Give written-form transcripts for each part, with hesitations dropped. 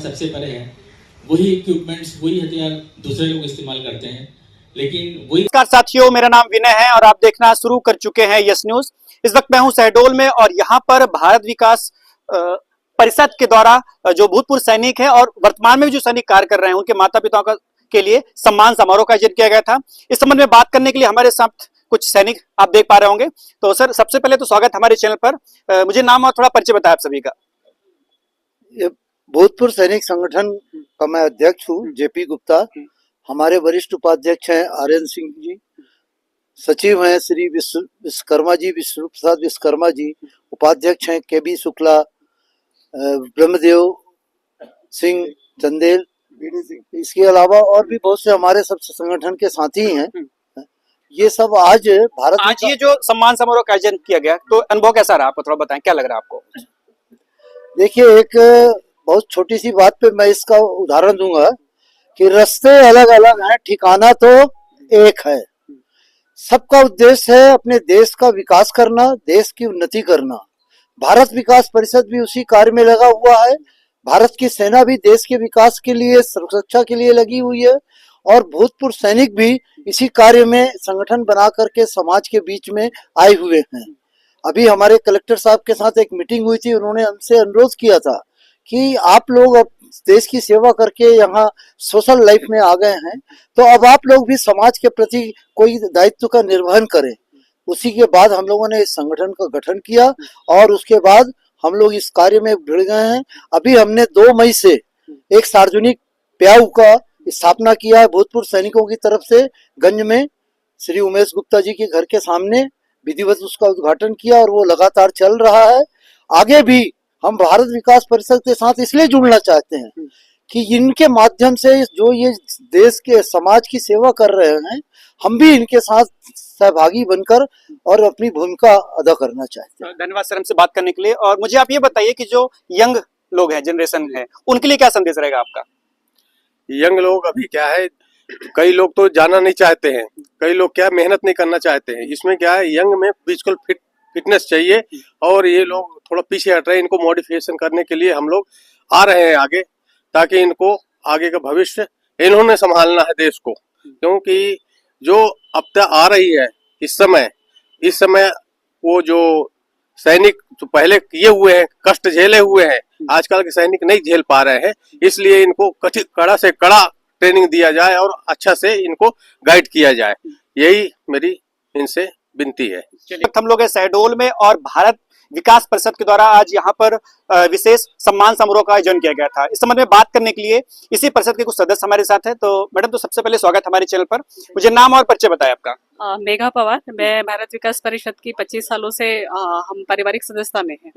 सबसे परे है। वही इक्विपमेंट्स, वही हथियार दूसरे लोग इस्तेमाल करते हैं, लेकिन वही। नमस्कार साथियों, मेरा नाम विनय है और आप देखना शुरू कर चुके हैं यस न्यूज। इस वक्त मैं हूं शहडोल में और यहाँ पर भारत विकास परिषद के द्वारा जो भूतपूर्व सैनिक है और वर्तमान में भी जो सैनिक कार्य कर रहे हैं उनके माता पिताओं के लिए सम्मान समारोह का आयोजन किया गया था। इस संबंध में बात करने के लिए हमारे साथ कुछ सैनिक आप देख पा रहे होंगे। तो सर, सबसे पहले तो स्वागत हमारे चैनल पर। मुझे नाम और थोड़ा परिचय बताया आप सभी का। ये भूतपूर्व सैनिक संगठन का मैं अध्यक्ष हूँ, जेपी गुप्ता। हमारे वरिष्ठ उपाध्यक्ष हैं आर्यन सिंह जी, सचिव हैं श्री विश्वकर्मा जी, विष्णु प्रसाद विश्वकर्मा जी, उपाध्यक्ष हैं केबी शुक्ला, ब्रह्मदेव सिंह चंदेल। इसके अलावा और भी बहुत से हमारे सब संगठन के साथी हैं। ये सब आज ये जो सम्मान समारोह का आयोजन किया गया, तो अनुभव कैसा रहा आपको, थोड़ा बताएं, क्या लग रहा है आपको? देखिए, एक बहुत छोटी सी बात पे मैं इसका उदाहरण दूंगा कि रास्ते अलग अलग हैं, ठिकाना तो एक है। सबका उद्देश्य है अपने देश का विकास करना, देश की उन्नति करना। भारत विकास परिषद भी उसी कार्य में लगा हुआ है। भारत की सेना भी देश के विकास के लिए, सुरक्षा के लिए लगी हुई है और भूतपूर्व सैनिक भी इसी कार्य में संगठन बना करके समाज के बीच में आए हुए हैं। अभी हमारे कलेक्टर साहब के साथ एक मीटिंग हुई थी, उन्होंने हमसे अनुरोध किया था कि आप लोग अब देश की सेवा करके यहाँ सोशल लाइफ में आ गए हैं, तो अब आप लोग भी समाज के प्रति कोई दायित्व का निर्वहन करें। उसी के बाद हम लोगों ने इस संगठन का गठन किया और उसके बाद हम लोग इस कार्य में भिड़ गए हैं। अभी हमने 2 मई से एक सार्वजनिक प्याऊ का स्थापना किया है भूतपूर्व सैनिकों की तरफ से। गंज में श्री उमेश गुप्ता जी के घर के सामने विधिवत उसका उद्घाटन किया और वो लगातार चल रहा है। आगे भी हम भारत विकास परिषद के साथ इसलिए जुड़ना चाहते हैं कि इनके माध्यम से जो ये देश के समाज की सेवा कर रहे हैं, हम भी इनके साथ सहभागी बनकर और अपनी भूमिका अदा करना चाहते हैं। धन्यवाद सर हमसे बात करने के लिए। और मुझे आप ये बताइए कि जो यंग लोग हैं, जनरेशन है, उनके लिए क्या संदेश रहेगा आपका? यंग लोग अभी क्या है, कई लोग तो जाना नहीं चाहते हैं, कई लोग क्या मेहनत नहीं करना चाहते हैं। इसमें क्या है, यंग में फिजिकल फिटनेस चाहिए और ये लोग थोड़ा पीछे हट रहे हैं। इनको मॉडिफिकेशन करने के लिए हम लोग आ रहे हैं आगे, ताकि इनको आगे का भविष्य इन्होंने संभालना है देश को। क्योंकि जो अब तक आ रही है इस समय वो जो सैनिक जो पहले किए हुए हैं, कष्ट झेले हुए हैं, आजकल के सैनिक नहीं झेल पा रहे हैं। इसलिए इनको कड़ा से कड़ा ट्रेनिंग दिया जाए और अच्छा से इनको गाइड किया जाए, यही मेरी इनसे विनती है। हम लोग हैं शहडोल में और भारत विकास परिषद के द्वारा आज यहाँ पर विशेष सम्मान समारोह का आयोजन किया गया था। इस संबंध में बात करने के लिए इसी परिषद के कुछ सदस्य हमारे साथ हैं। तो मैडम, तो सबसे पहले स्वागत हमारे चैनल पर। मुझे नाम और परिचय बताएं आपका। मेघा पवार, मैं भारत विकास परिषद की 25 सालों से हम पारिवारिक सदस्यता में हैं।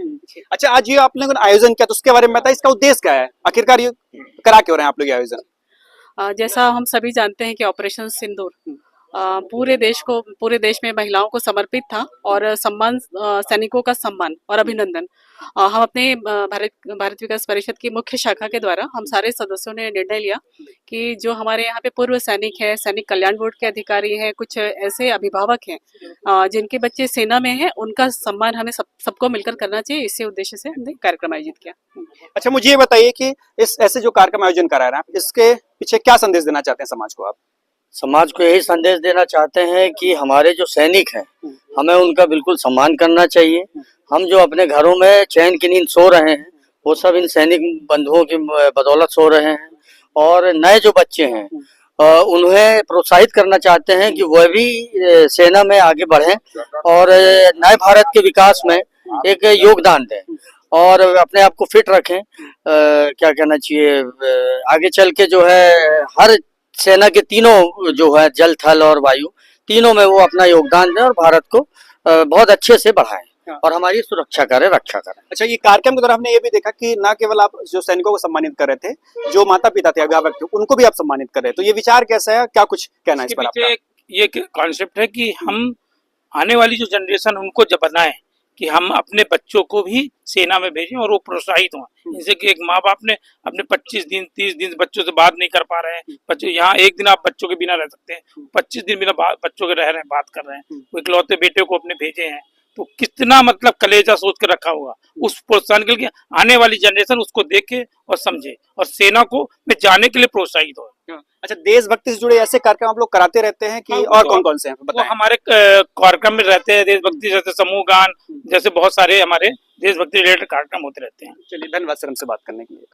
अच्छा, आज ये आप लोगों ने आयोजन किया, तो उसके बारे में बताइए, इसका उद्देश्य क्या है, आखिरकार ये करा क्यों रहे हैं आप लोग ये आयोजन? जैसा हम सभी जानते हैं कि ऑपरेशन सिंदूर पूरे देश में महिलाओं को समर्पित था और सम्मान, सैनिकों का सम्मान और अभिनंदन हम अपने भारत विकास परिषद की मुख्य शाखा के द्वारा हम सारे सदस्यों ने निर्णय लिया कि जो हमारे यहाँ पे पूर्व सैनिक है, सैनिक कल्याण बोर्ड के अधिकारी हैं, कुछ ऐसे अभिभावक हैं जिनके बच्चे सेना में हैं, उनका सम्मान हमें सबको मिलकर करना चाहिए। इसी उद्देश्य से हमने कार्यक्रम आयोजित किया। अच्छा, मुझे ये बताइए कि इस ऐसे जो कार्यक्रम आयोजन करा रहे हैं, इसके पीछे क्या संदेश देना चाहते हैं समाज को आप? समाज को यही संदेश देना चाहते हैं कि हमारे जो सैनिक हैं, हमें उनका बिल्कुल सम्मान करना चाहिए। हम जो अपने घरों में चैन की नींद सो रहे हैं, वो सब इन सैनिक बंधुओं की बदौलत सो रहे हैं। और नए जो बच्चे हैं उन्हें प्रोत्साहित करना चाहते हैं कि वह भी सेना में आगे बढ़ें और नए भारत के विकास में एक योगदान दें और अपने आप को फिट रखें। क्या कहना चाहिए, आगे चल के जो है हर सेना के तीनों जो है, जल थल और वायु, तीनों में वो अपना योगदान दें और भारत को बहुत अच्छे से बढ़ाएं और हमारी सुरक्षा करें, रक्षा करें। अच्छा, ये कार्यक्रम के दौरान हमने ये भी देखा कि न केवल आप जो सैनिकों को सम्मानित कर रहे थे, जो माता पिता थे, अभिभावक थे, उनको भी आप सम्मानित कर रहे हैं। तो ये विचार कैसा है, क्या कुछ कहना है इस पर आपका? ये कॉन्सेप्ट है कि हम आने वाली जो जनरेशन उनको जब बनाएं कि हम अपने बच्चों को भी सेना में भेजें और वो प्रोत्साहित हों। जैसे कि एक माँ बाप ने अपने 25 दिन 30 दिन बच्चों से बात नहीं कर पा रहे हैं, बच्चे यहाँ एक दिन आप बच्चों के बिना रह सकते हैं, 25 दिन बिना बच्चों के रह रहे हैं, बात कर रहे हैं। वो इकलौते बेटे को अपने भेजे हैं, तो कितना मतलब कलेजा सोच कर रखा होगा उस प्रोत्साहन के लिए आने वाली जनरेशन उसको देखे और समझे और सेना को में जाने के लिए प्रोत्साहित हो। अच्छा, देशभक्ति से जुड़े ऐसे कार्यक्रम आप लोग कराते रहते हैं कि हाँ, और कौन कौन से हैं वो बताएं। हमारे कार्यक्रम में रहते हैं देशभक्ति जैसे समूह गान जैसे बहुत सारे हमारे देशभक्ति रिलेटेड कार्यक्रम होते रहते हैं। चलिए, धन्यवाद सर हमसे बात करने के लिए।